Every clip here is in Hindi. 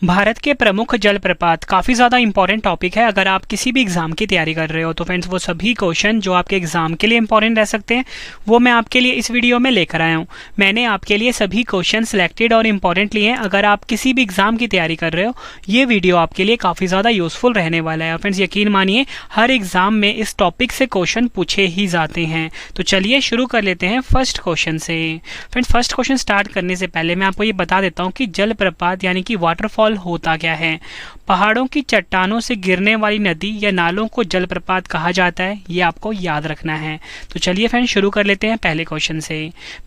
भारत के प्रमुख जलप्रपात काफ़ी ज़्यादा इंपॉर्टेंट टॉपिक है। अगर आप किसी भी एग्ज़ाम की तैयारी कर रहे हो तो फ्रेंड्स वो सभी क्वेश्चन जो आपके एग्ज़ाम के लिए इंपॉर्टेंट रह सकते हैं वो मैं आपके लिए इस वीडियो में लेकर आया हूँ। मैंने आपके लिए सभी क्वेश्चन सिलेक्टेड और इम्पॉर्टेंट लिए हैं। अगर आप किसी भी एग्ज़ाम की तैयारी कर रहे हो ये वीडियो आपके लिए काफ़ी ज़्यादा यूज़फुल रहने वाला है। और फ्रेंड्स यकीन मानिए हर एग्ज़ाम में इस टॉपिक से क्वेश्चन पूछे ही जाते हैं। तो चलिए शुरू कर लेते हैं फर्स्ट क्वेश्चन से। फ्रेंड्स फर्स्ट क्वेश्चन स्टार्ट करने से पहले मैं आपको ये बता देता हूँ कि जलप्रपात यानी कि वाटरफॉल होता क्या है। पहाड़ों की चट्टानों से गिरने वाली नदी या नालों को जलप्रपात कहा जाता है, ये आपको याद रखना है। तो चलिए फ्रेंड्स शुरू कर लेते हैं पहले क्वेश्चन से।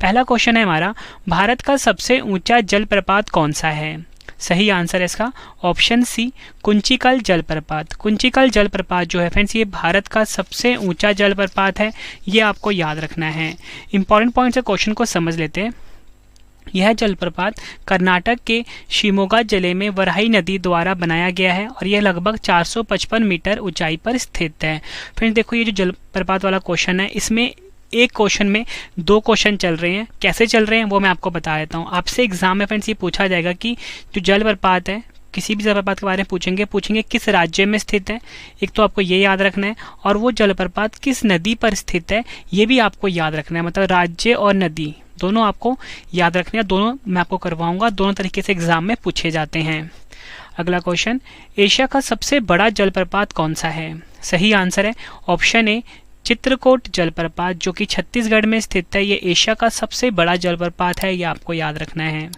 पहला क्वेश्चन है हमारा, भारत का सबसे ऊंचा जलप्रपात कौन सा है? सही आंसर है इसका ऑप्शन सी, कुंचिकल जलप्रपात। कुंचिकल जलप्रपात जो है फ्रेंड्स ये भारत का सबसे ऊंचा जलप्रपात है, ये आपको याद रखना है। इंपॉर्टेंट पॉइंट से क्वेश्चन को समझ लेते हैं। यह जलप्रपात कर्नाटक के शिमोगा जिले में वराही नदी द्वारा बनाया गया है और यह लगभग 455 मीटर ऊंचाई पर स्थित है। फ्रेंड्स देखो ये जो जलप्रपात वाला क्वेश्चन है इसमें एक क्वेश्चन में दो क्वेश्चन चल रहे हैं। कैसे चल रहे हैं वो मैं आपको बता देता हूँ। आपसे एग्जाम में फ्रेंड्स ये पूछा जाएगा कि जो जलप्रपात है किसी भी जलप्रपात के बारे में पूछेंगे किस राज्य में स्थित है, एक तो आपको ये याद रखना है, और वो जलप्रपात किस नदी पर स्थित है ये भी आपको याद रखना है। मतलब राज्य और नदी दोनों आपको याद रखने हैं। दोनों मैं आपको करवाऊंगा, दोनों तरीके से एग्जाम में पूछे जाते हैं। अगला क्वेश्चन, एशिया का सबसे बड़ा जलप्रपात कौन सा है? सही आंसर है ऑप्शन ए, चित्रकूट जलप्रपात जो कि छत्तीसगढ़ में स्थित है। ये एशिया का सबसे बड़ा जलप्रपात है, ये आपको याद रखना है।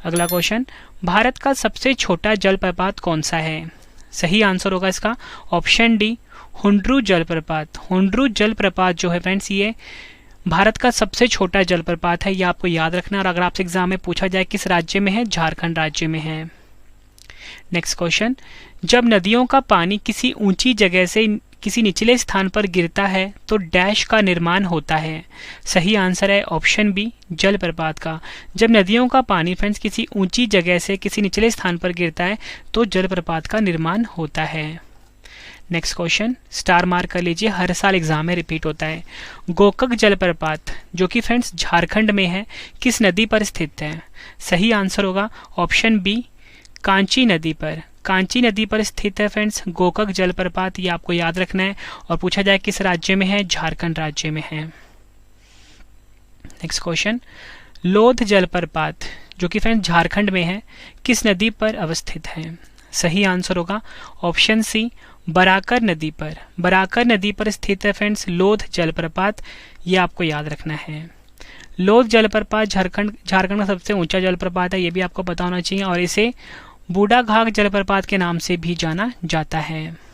अगला क्वेश्चन, भारत का सबसे छोटा जलप्रपात कौन सा है? सही आंसर होगा इसका ऑप्शन डी, हुंड्रू जलप्रपात। हुंड्रू जलप्रपात जो है फ्रेंड्स ये भारत का सबसे छोटा जलप्रपात है, ये आपको याद रखना है। और अगर आपसे एग्जाम में पूछा जाए किस राज्य में है, झारखंड राज्य में है। नेक्स्ट क्वेश्चन, जब नदियों का पानी किसी ऊंची जगह से किसी निचले स्थान पर गिरता है तो डैश का निर्माण होता है। सही आंसर है ऑप्शन बी, जलप्रपात का। जब नदियों का पानी फ्रेंड्स किसी ऊंची जगह से किसी निचले स्थान पर गिरता है तो जलप्रपात का निर्माण होता है। नेक्स्ट क्वेश्चन स्टार मार्क कर लीजिए, हर साल एग्जाम में रिपीट होता है। गोकक जलप्रपात जो कि फ्रेंड्स झारखंड में है किस नदी पर स्थित है? सही आंसर होगा ऑप्शन बी, कांची नदी पर। कांची नदी पर स्थित है फ्रेंड्स गोकक जलप्रपात, ये आपको याद रखना है। और पूछा जाए किस राज्य में है, झारखंड राज्य में है। नेक्स्ट क्वेश्चन, लोध जलप्रपात जो कि फ्रेंड्स झारखंड में है किस नदी पर अवस्थित है? सही आंसर होगा ऑप्शन सी, बराकर नदी पर। बराकर नदी पर स्थित है फ्रेंड्स लोध जलप्रपात, ये आपको याद रखना है। लोध जलप्रपात झारखंड का सबसे ऊंचा जलप्रपात है, ये भी आपको पता होना चाहिए। और इसे बूढ़ाघाघ जलप्रपात के नाम से भी जाना जाता है।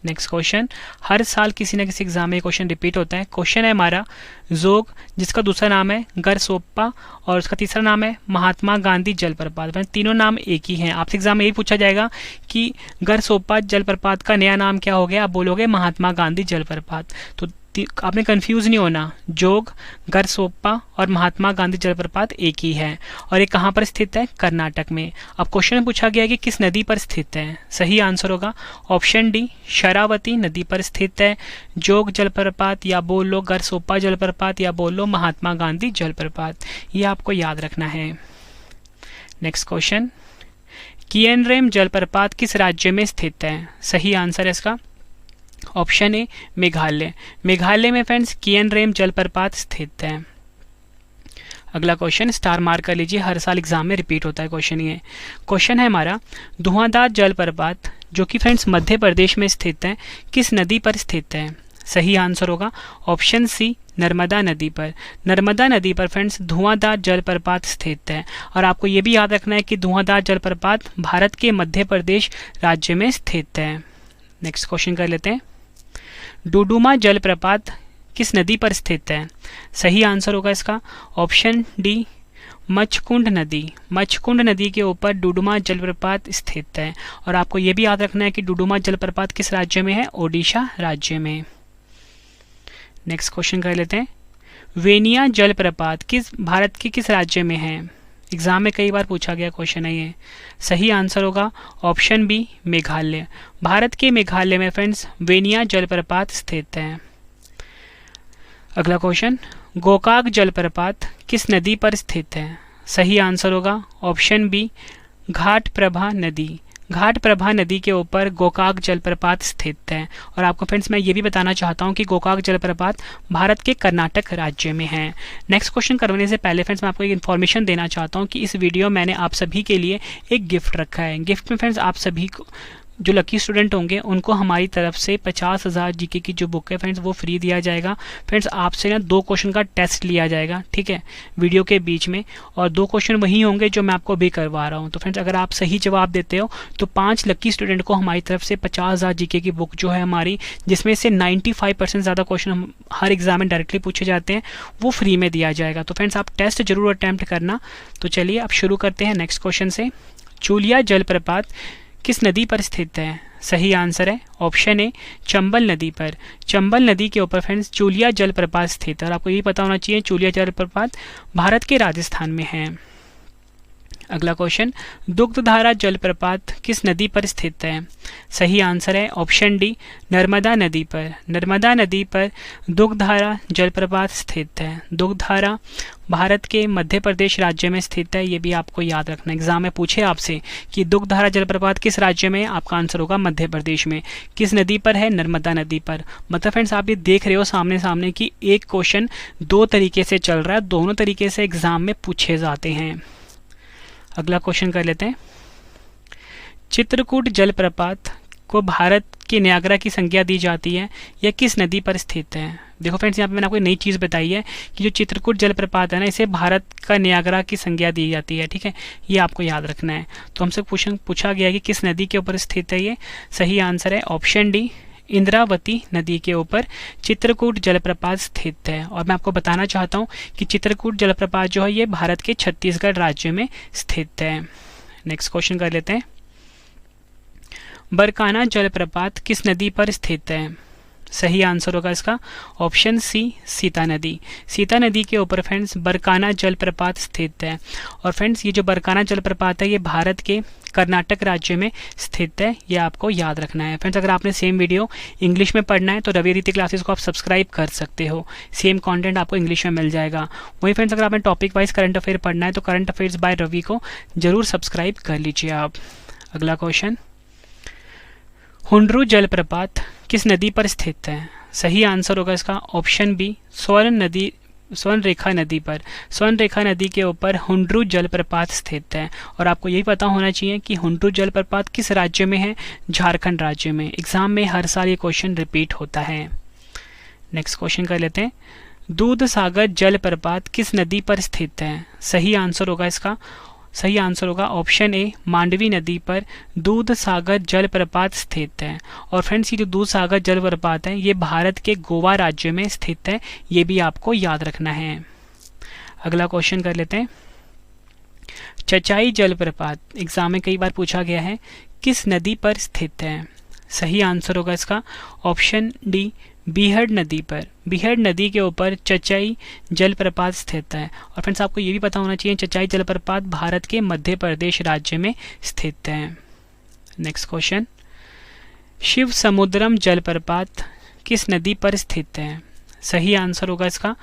नेक्स्ट क्वेश्चन, हर साल किसी न किसी एग्जाम में क्वेश्चन रिपीट होता है। क्वेश्चन है हमारा, जोग जिसका दूसरा नाम है गरसोप्पा और उसका तीसरा नाम है महात्मा गांधी जलप्रपात। तीनों नाम एक ही हैं। आपसे एग्जाम में यही पूछा जाएगा कि गरसोप्पा जलप्रपात का नया नाम क्या हो गया, आप बोलोगे महात्मा गांधी जलप्रपात। तो आपने कंफ्यूज नहीं होना, जोग, गरसोप्पा और महात्मा गांधी जलप्रपात एक ही है। और ये कहाँ पर स्थित है? कर्नाटक में। अब क्वेश्चन में पूछा गया है कि किस नदी पर स्थित है। सही आंसर होगा ऑप्शन डी, शरावती नदी पर स्थित है जोग जलप्रपात, या बोल लो गरसोप्पा जलप्रपात, या बोल लो महात्मा गांधी जलप्रपात, ये आपको याद रखना है। नेक्स्ट क्वेश्चन, कियनरेम जलप्रपात किस राज्य में स्थित है? सही आंसर है इसका ऑप्शन ए, मेघालय। मेघालय में फ्रेंड्स कियनरेम जलप्रपात स्थित है। अगला क्वेश्चन स्टार मार्क कर लीजिए, हर साल एग्जाम में रिपीट होता है क्वेश्चन ये। क्वेश्चन है हमारा, धुआंधार जलप्रपात जो कि फ्रेंड्स मध्य प्रदेश में स्थित है किस नदी पर स्थित है? सही आंसर होगा ऑप्शन सी, नर्मदा नदी पर। नर्मदा नदी पर फ्रेंड्स धुआंधार जलप्रपात स्थित है। और आपको ये भी याद रखना है कि धुआंधार जलप्रपात भारत के मध्य प्रदेश राज्य में स्थित है। नेक्स्ट क्वेश्चन कर लेते हैं, डुडुमा जलप्रपात किस नदी पर स्थित है? सही आंसर होगा इसका ऑप्शन डी, मचकुंड नदी। मचकुंड नदी के ऊपर डुडुमा जलप्रपात स्थित है। और आपको ये भी याद रखना है कि डुडुमा जलप्रपात किस राज्य में है? ओडिशा राज्य में। नेक्स्ट क्वेश्चन कर लेते हैं, वेनिया जलप्रपात भारत के किस राज्य में है? एग्जाम में कई बार पूछा गया क्वेश्चन है ये। सही आंसर होगा ऑप्शन बी, मेघालय। भारत के मेघालय में फ्रेंड्स वेनिया जलप्रपात स्थित है। अगला क्वेश्चन, गोकाक जलप्रपात किस नदी पर स्थित है? सही आंसर होगा ऑप्शन बी, घाटप्रभा नदी। घाटप्रभा नदी के ऊपर गोकाक जलप्रपात स्थित है। और आपको फ्रेंड्स मैं ये भी बताना चाहता हूँ कि गोकाक जलप्रपात भारत के कर्नाटक राज्य में है। नेक्स्ट क्वेश्चन करने से पहले फ्रेंड्स मैं आपको एक इन्फॉर्मेशन देना चाहता हूँ कि इस वीडियो मैंने आप सभी के लिए एक गिफ्ट रखा है। गिफ्ट में फ्रेंड्स आप सभी को जो लकी स्टूडेंट होंगे उनको हमारी तरफ से 50,000 जीके की जो बुक है फ्रेंड्स वो फ्री दिया जाएगा। फ्रेंड्स आपसे ना 2 क्वेश्चन का टेस्ट लिया जाएगा, ठीक है, वीडियो के बीच में, और 2 क्वेश्चन वही होंगे जो मैं आपको अभी करवा रहा हूँ। तो फ्रेंड्स अगर आप सही जवाब देते हो तो 5 लकी स्टूडेंट को हमारी तरफ से 50,000 जीके की बुक जो है हमारी, जिसमें से 95% ज़्यादा क्वेश्चन हर एग्जाम में डायरेक्टली पूछे जाते हैं, वो फ्री में दिया जाएगा। तो फ्रेंड्स आप टेस्ट जरूर अटैम्प्ट करना। तो चलिए अब शुरू करते हैं नेक्स्ट क्वेश्चन से। चूलिया जलप्रपात किस नदी पर स्थित है? सही आंसर है ऑप्शन ए चंबल नदी पर। चंबल नदी के ऊपर फ्रेंड्स चूलिया जलप्रपात स्थित है। और आपको ये पता होना चाहिए चूलिया जलप्रपात भारत के राजस्थान में है। अगला क्वेश्चन, दुग्धधारा जलप्रपात किस नदी पर स्थित है? सही आंसर है ऑप्शन डी नर्मदा नदी पर। नर्मदा नदी पर दुग्धधारा जलप्रपात स्थित है। दुग्धधारा भारत के मध्य प्रदेश राज्य में स्थित है। ये भी आपको याद रखना, एग्जाम में पूछे आपसे कि दुग्धधारा जलप्रपात किस राज्य में है, आपका आंसर होगा मध्य प्रदेश में। किस नदी पर है? नर्मदा नदी पर। मतलब फ्रेंड्स आप ये देख रहे हो सामने सामने कि एक क्वेश्चन 2 तरीके से चल रहा है, दोनों तरीके से एग्जाम में पूछे जाते हैं। अगला क्वेश्चन कर लेते हैं। चित्रकूट जलप्रपात को भारत के न्यागरा की संज्ञा दी जाती है, यह किस नदी पर स्थित है? देखो फ्रेंड्स यहाँ पे मैंने आपको नई चीज़ बताई है कि जो चित्रकूट जलप्रपात है ना, इसे भारत का न्यागरा की संज्ञा दी जाती है, ठीक है, ये आपको याद रखना है। तो हमसे पूछा गया कि किस नदी के ऊपर स्थित है ये। सही आंसर है ऑप्शन डी इंद्रावती नदी के ऊपर चित्रकूट जलप्रपात स्थित है। और मैं आपको बताना चाहता हूँ कि चित्रकूट जलप्रपात जो है ये भारत के छत्तीसगढ़ राज्य में स्थित है। नेक्स्ट क्वेश्चन कर लेते हैं। बरकाना जलप्रपात किस नदी पर स्थित है? सही आंसर होगा इसका ऑप्शन सी सीता नदी। सीता नदी के ऊपर फ्रेंड्स बरकाना जलप्रपात स्थित है। और फ्रेंड्स ये जो बरकाना जलप्रपात है ये भारत के कर्नाटक राज्य में स्थित है, ये आपको याद रखना है। फ्रेंड्स अगर आपने सेम वीडियो इंग्लिश में पढ़ना है तो रवि रीति क्लासेस को आप सब्सक्राइब कर सकते हो, सेम कंटेंट आपको इंग्लिश में मिल जाएगा। वहीं फ्रेंड्स अगर आपने टॉपिक वाइज करंट अफेयर पढ़ना है तो करंट अफेयर्स बाय रवि को जरूर सब्सक्राइब कर लीजिए आप। अगला क्वेश्चन, हुंड्रू जलप्रपात किस नदी पर स्थित है? सही आंसर होगा इसका ऑप्शन बी स्वर्णरेखा नदी पर। स्वर्णरेखा नदी के ऊपर हुंड्रू जलप्रपात स्थित है। और आपको यही पता होना चाहिए कि हुंड्रू जलप्रपात किस राज्य में है? झारखंड राज्य में। एग्जाम में हर साल ये क्वेश्चन रिपीट होता है। नेक्स्ट क्वेश्चन कर लेते हैं। दूध सागर जलप्रपात किस नदी पर स्थित है? सही आंसर होगा ऑप्शन ए मांडवी नदी पर दूध सागर जलप्रपात स्थित है। और फ्रेंड्स ये जो दूध सागर जलप्रपात है ये भारत के गोवा राज्य में स्थित है, ये भी आपको याद रखना है। अगला क्वेश्चन कर लेते हैं। चचाई जलप्रपात एग्जाम में कई बार पूछा गया है, किस नदी पर स्थित है? सही आंसर होगा इसका ऑप्शन डी बीहड़ नदी पर। बीहड़ नदी के ऊपर चचाई जलप्रपात स्थित है। और फ्रेंड्स आपको ये भी पता होना चाहिए चचाई जलप्रपात भारत के मध्य प्रदेश राज्य में स्थित है। नेक्स्ट क्वेश्चन, शिव समुद्रम जलप्रपात किस नदी पर स्थित है? सही आंसर होगा इसका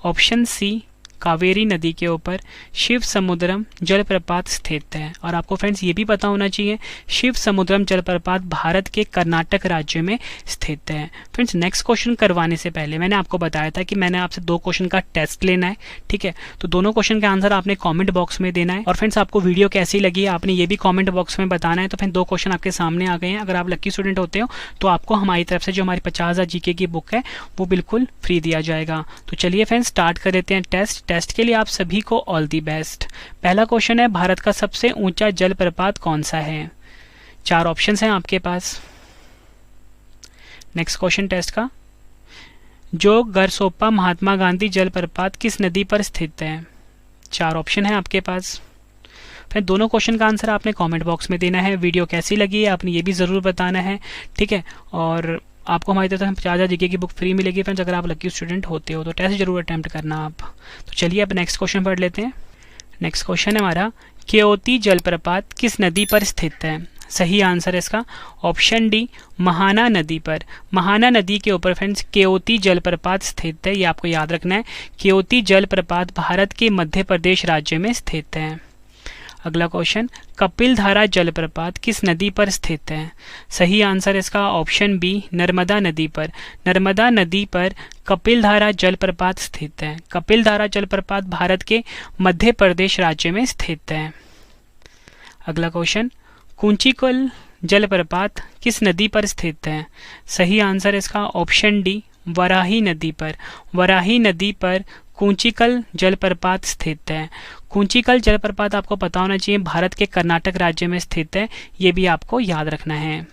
ऑप्शन सी कावेरी नदी के ऊपर शिव समुद्रम जलप्रपात स्थित है। और आपको फ्रेंड्स ये भी पता होना चाहिए शिव समुद्रम जलप्रपात भारत के कर्नाटक राज्य में स्थित है। फ्रेंड्स नेक्स्ट क्वेश्चन करवाने से पहले मैंने आपको बताया था कि मैंने आपसे 2 क्वेश्चन का टेस्ट लेना है, ठीक है, तो दोनों क्वेश्चन का आंसर आपने कॉमेंट बॉक्स में देना है। और फ्रेंड्स आपको वीडियो कैसी लगी आपने ये भी कॉमेंट बॉक्स में बताना है। तो फिर 2 क्वेश्चन आपके सामने आ गए हैं। अगर आप लकी स्टूडेंट होते हो तो आपको हमारी तरफ से जो हमारी 50,000 जीके की बुक है वो बिल्कुल फ्री दिया जाएगा। तो चलिए फ्रेंड्स स्टार्ट कर लेते हैं टेस्ट के लिए आप सभी को ऑल दी बेस्ट। पहला क्वेश्चन है, भारत का सबसे ऊंचा जलप्रपात कौन सा है? 4 ऑप्शंस हैं आपके पास। नेक्स्ट क्वेश्चन टेस्ट का, जो गरसोप्पा महात्मा गांधी जलप्रपात किस नदी पर स्थित है? 4 ऑप्शन है आपके पास। फिर दोनों क्वेश्चन का आंसर आपने कमेंट बॉक्स में देना है। वीडियो कैसी लगी है आपने ये भी ज़रूर बताना है, ठीक है। और आपको हमारी तरफ से 50,000 जीके की बुक फ्री मिलेगी फ्रेंड्स अगर आप लकी स्टूडेंट होते हो तो टेस्ट जरूर अटैम्प्ट करना आप। तो चलिए अब नेक्स्ट क्वेश्चन पढ़ लेते हैं। नेक्स्ट क्वेश्चन है हमारा, केओती जलप्रपात किस नदी पर स्थित है? सही आंसर है इसका ऑप्शन डी महाना नदी पर। महाना नदी के ऊपर फ्रेंड्स केओती जलप्रपात स्थित है, ये आपको याद रखना है। केओती जलप्रपात भारत के मध्य प्रदेश राज्य में स्थित है। अगला क्वेश्चन, कपिलधारा जलप्रपात किस नदी पर स्थित है? सही आंसर इसका ऑप्शन बी, नर्मदा नदी पर। नर्मदा नदी पर कपिलधारा जलप्रपात स्थित है। कपिलधारा जलप्रपात भारत के मध्य प्रदेश राज्य में स्थित है। अगला क्वेश्चन, कुंचिकल जलप्रपात किस नदी पर स्थित है? सही आंसर इसका ऑप्शन डी, वराही नदी पर। वराही नदी पर कुंचिकल जलप्रपात स्थित है। कुंचिकल जलप्रपात आपको पता होना चाहिए भारत के कर्नाटक राज्य में स्थित है, ये भी आपको याद रखना है।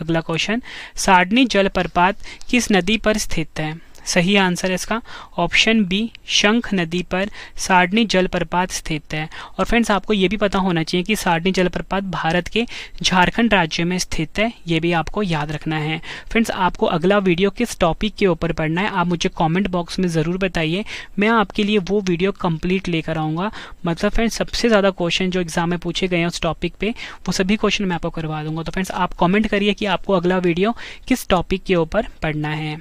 अगला क्वेश्चन, साडनी जलप्रपात किस नदी पर स्थित है? सही आंसर इसका ऑप्शन बी, शंख नदी पर साडनी जलप्रपात स्थित है। और फ्रेंड्स आपको ये भी पता होना चाहिए कि साडनी जलप्रपात भारत के झारखंड राज्य में स्थित है, ये भी आपको याद रखना है। फ्रेंड्स आपको अगला वीडियो किस टॉपिक के ऊपर पढ़ना है आप मुझे कमेंट बॉक्स में ज़रूर बताइए, मैं आपके लिए वो वीडियो कंप्लीट लेकर आऊँगा। मतलब फ्रेंड्स सबसे ज़्यादा क्वेश्चन जो एग्जाम में पूछे गए हैं उस टॉपिक पे वो सभी क्वेश्चन मैं आपको करवा दूँगा। तो फ्रेंड्स आप कमेंट करिए कि आपको अगला वीडियो किस टॉपिक के ऊपर पढ़ना है।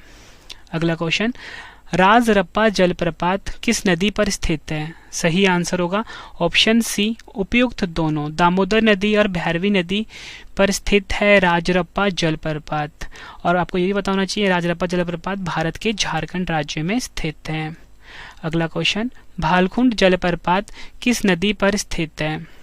अगला क्वेश्चन, राजरप्पा जलप्रपात किस नदी पर स्थित है? सही आंसर होगा ऑप्शन सी, उपयुक्त दोनों। दामोदर नदी और भैरवी नदी पर स्थित है राजरप्पा जलप्रपात। और आपको ये भी पता होना चाहिए राजरप्पा जलप्रपात भारत के झारखंड राज्य में स्थित है। अगला क्वेश्चन, भालकुंड जलप्रपात किस नदी पर स्थित है?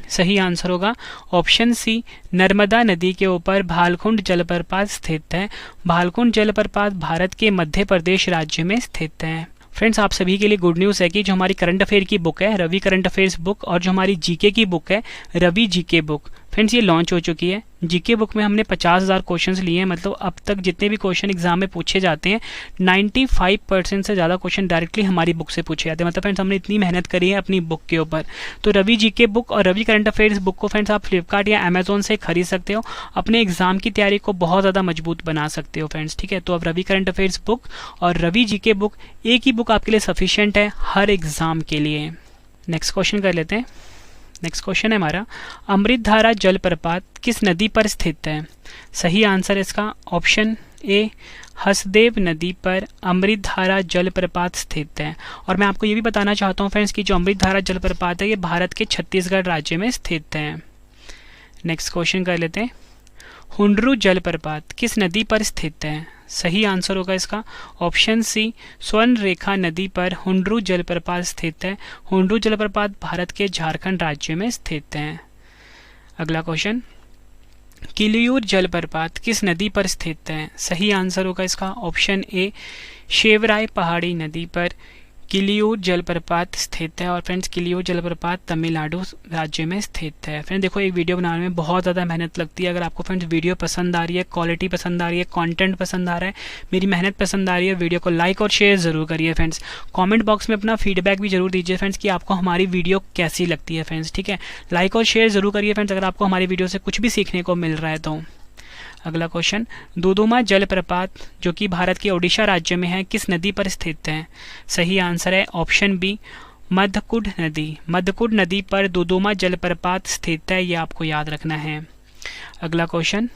सही आंसर होगा ऑप्शन सी, नर्मदा नदी के ऊपर भालकुंड जलप्रपात स्थित है। भालकुंड जलप्रपात भारत के मध्य प्रदेश राज्य में स्थित है। फ्रेंड्स आप सभी के लिए गुड न्यूज़ है कि जो हमारी करंट अफेयर की बुक है रवि करंट अफेयर्स बुक और जो हमारी जीके की बुक है रवि जीके बुक, फ्रेंड्स ये लॉन्च हो चुकी है। जीके बुक में हमने 50,000 क्वेश्चंस लिए हैं। मतलब अब तक जितने भी क्वेश्चन एग्जाम में पूछे जाते हैं 95% से ज़्यादा क्वेश्चन डायरेक्टली हमारी बुक से पूछे जाते हैं। मतलब फ्रेंड्स हमने इतनी मेहनत करी है अपनी बुक के ऊपर। तो रवि जीके बुक और रवि करंट अफेयर्स बुक को फ्रेंड्स आप फ्लिपकार्ट या अमेजोन से खरीद सकते हो, अपने एग्जाम की तैयारी को बहुत ज़्यादा मजबूत बना सकते हो फ्रेंड्स। ठीक है, तो अब रवि करंट अफेयर्स बुक और रवि जीके बुक एक ही बुक आपके लिए सफिशियंट है हर एग्जाम के लिए। नेक्स्ट क्वेश्चन कर लेते हैं। नेक्स्ट क्वेश्चन है हमारा, अमृतधारा जलप्रपात किस नदी पर स्थित है? सही आंसर इसका ऑप्शन ए, हसदेव नदी पर अमृतधारा जलप्रपात स्थित है। और मैं आपको ये भी बताना चाहता हूँ फ्रेंड्स कि जो अमृतधारा जलप्रपात है ये भारत के छत्तीसगढ़ राज्य में स्थित है। नेक्स्ट क्वेश्चन कर लेते हैं, हुंडरू जलप्रपात किस नदी पर स्थित है? सही आंसर होगा इसका ऑप्शन सी, स्वर्ण रेखा नदी पर हुंडरू जलप्रपात स्थित है। हुंडरू जलप्रपात भारत के झारखंड राज्य में स्थित है। अगला क्वेश्चन, किलियूर जलप्रपात किस नदी पर स्थित है? सही आंसर होगा इसका ऑप्शन ए, शेवराय पहाड़ी नदी पर किलियूर जलप्रपात स्थित है। और फ्रेंड्स किलियूर जलप्रपात तमिलनाडु राज्य में स्थित है। फ्रेंड्स देखो एक वीडियो बनाने में बहुत ज़्यादा मेहनत लगती है। अगर आपको फ्रेंड्स वीडियो पसंद आ रही है, क्वालिटी पसंद आ रही है, कंटेंट पसंद आ रहा है, मेरी मेहनत पसंद आ रही है, वीडियो को लाइक और शेयर ज़रूर करिए फ्रेंड्स। कमेंट बॉक्स में अपना फीडबैक भी जरूर दीजिए फ्रेंड्स कि आपको हमारी वीडियो कैसी लगती है फ्रेंड्स। ठीक है, लाइक और शेयर ज़रूर करिए फ्रेंड्स अगर आपको हमारी वीडियो से कुछ भी सीखने को मिल रहा है तो। अगला क्वेश्चन, दुदुमा जलप्रपात जो कि भारत के ओडिशा राज्य में है किस नदी पर स्थित है? सही आंसर है ऑप्शन बी, मधकुड नदी। मधकुड नदी पर दुदुमा जलप्रपात स्थित है, ये आपको याद रखना है। अगला क्वेश्चन,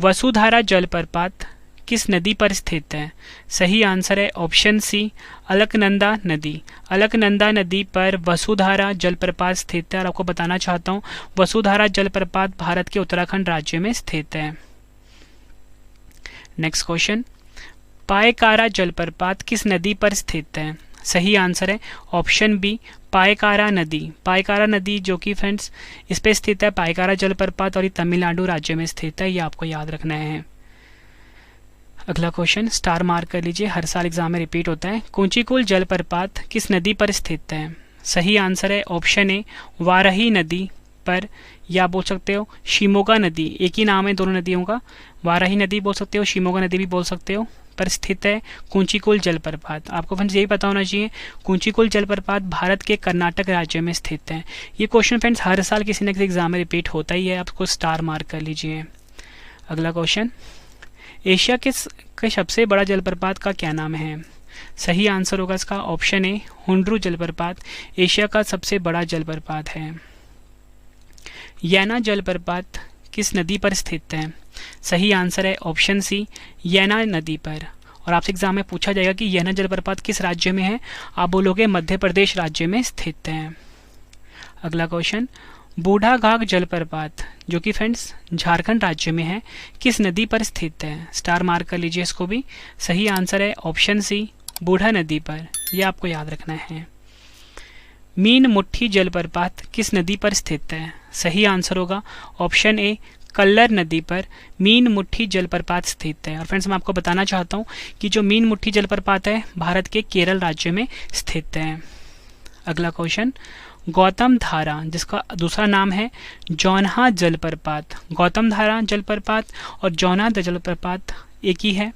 वसुधारा जलप्रपात किस नदी पर स्थित है? सही आंसर है ऑप्शन सी, अलकनंदा नदी। अलकनंदा नदी पर वसुधारा जलप्रपात स्थित है। और आपको बताना चाहता हूँ वसुधारा जलप्रपात भारत के उत्तराखंड राज्य में स्थित है। नेक्स्ट क्वेश्चन, पायकारा जलप्रपात किस नदी पर स्थित है? सही आंसर है ऑप्शन बी, पायकारा नदी। पायकारा नदी जो कि फ्रेंड्स इस पे स्थित है पायकारा जलप्रपात और ये तमिलनाडु राज्य में स्थित है, ये आपको याद रखना है। अगला क्वेश्चन स्टार मार्क कर लीजिए, हर साल एग्जाम में रिपीट होता है। कुंचिकुल जलप्रपात किस नदी पर स्थित है? सही आंसर है ऑप्शन ए, वाराही नदी पर, या बोल सकते हो शिमोगा नदी, एक ही नाम है दोनों नदियों का, वाराही नदी बोल सकते हो, शिमोगा नदी भी बोल सकते हो, पर स्थित है कुंचिकुल जलप्रपात। आपको फ्रेंड्स यही पता होना चाहिए कुंचिकुल जलप्रपात भारत के कर्नाटक राज्य में स्थित है। ये क्वेश्चन फ्रेंड्स हर साल किसी न किसी एग्जाम में रिपीट होता ही है, आपको स्टार मार्क कर लीजिए। अगला क्वेश्चन, एशिया के सबसे बड़ा जलप्रपात का क्या नाम है? सही आंसर होगा इसका ऑप्शन ए, हुंडरू जलप्रपात एशिया का सबसे बड़ा जलप्रपात है। यैना जलप्रपात किस नदी पर स्थित है? सही आंसर है ऑप्शन सी, यैना नदी पर। और आपसे एग्जाम में पूछा जाएगा कि यैना जलप्रपात किस राज्य में है, आप बोलोगे मध्य प्रदेश राज्य में स्थित है। अगला क्वेश्चन, बूढ़ा घाघ जलप्रपात जो कि फ्रेंड्स झारखंड राज्य में है, किस नदी पर स्थित है? स्टार मार्क कर लीजिए इसको भी। सही आंसर है ऑप्शन सी, बूढ़ा नदी पर। यह आपको याद रखना है। मीन मुट्ठी जलप्रपात किस नदी पर स्थित है? सही आंसर होगा ऑप्शन ए, कल्लर नदी पर मीन मुट्ठी जलप्रपात स्थित है। और फ्रेंड्स मैं आपको बताना चाहता हूँ कि जो मीन मुट्ठी जलप्रपात है भारत के केरल राज्य में स्थित है। अगला क्वेश्चन, गौतम धारा जिसका दूसरा नाम है जौनहा जलप्रपात, गौतम धारा जलप्रपात और जौनहा जलप्रपात एक ही है,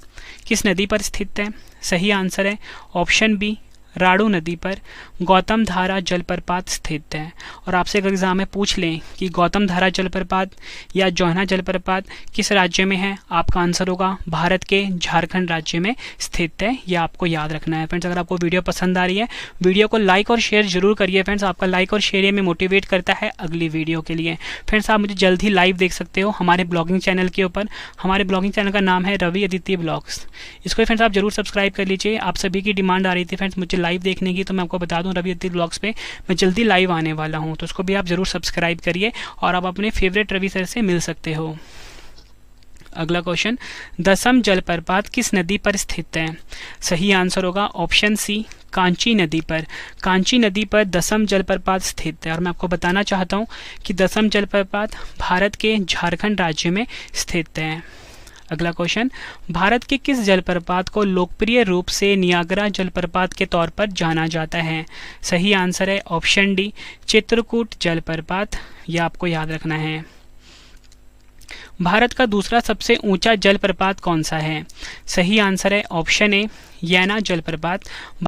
किस नदी पर स्थित है? सही आंसर है ऑप्शन बी, राड़ू नदी पर गौतम धारा जलप्रपात स्थित है। और आपसे अगर एग्जाम में पूछ लें कि गौतम धारा जलप्रपात या जौनहा जलप्रपात किस राज्य में है, आपका आंसर होगा भारत के झारखंड राज्य में स्थित है। यह आपको याद रखना है। फ्रेंड्स अगर आपको वीडियो पसंद आ रही है, वीडियो को लाइक और शेयर जरूर करिए। फ्रेंड्स आपका लाइक और शेयर में मोटिवेट करता है अगली वीडियो के लिए। फ्रेंड्स आप मुझे जल्द ही लाइव देख सकते हो हमारे ब्लॉगिंग चैनल के ऊपर। हमारे ब्लॉगिंग चैनल का नाम है रवि अदिति ब्लॉग्स। इसको फ्रेंड्स आप जरूर सब्सक्राइब कर लीजिए। आप सभी की डिमांड आ रही थी फ्रेंड्स मुझे लाइव देखने की, तो मैं आपको बता दूं रवि अदिति ब्लॉग्स पे मैं जल्दी लाइव आने वाला हूं, तो उसको भी आप जरूर सब्सक्राइब करिए और आप अपने फेवरेट रवि सर से मिल सकते हो। अगला क्वेश्चन, दसम जलप्रपात किस नदी पर स्थित है? सही आंसर होगा ऑप्शन सी, कांची नदी पर। कांची नदी पर दसम जलप्रपात स्थित है। और मैं आपको बताना चाहता हूं कि दसम जलप्रपात भारत के झारखंड राज्य में स्थित है। अगला क्वेश्चन, भारत के किस जलप्रपात को लोकप्रिय रूप से नियाग्रा जलप्रपात के तौर पर जाना जाता है? सही आंसर है ऑप्शन डी, चित्रकूट जलप्रपात। यह आपको याद रखना है। भारत का दूसरा सबसे ऊंचा जलप्रपात कौन सा है? सही आंसर है ऑप्शन ए, यैना जलप्रपात।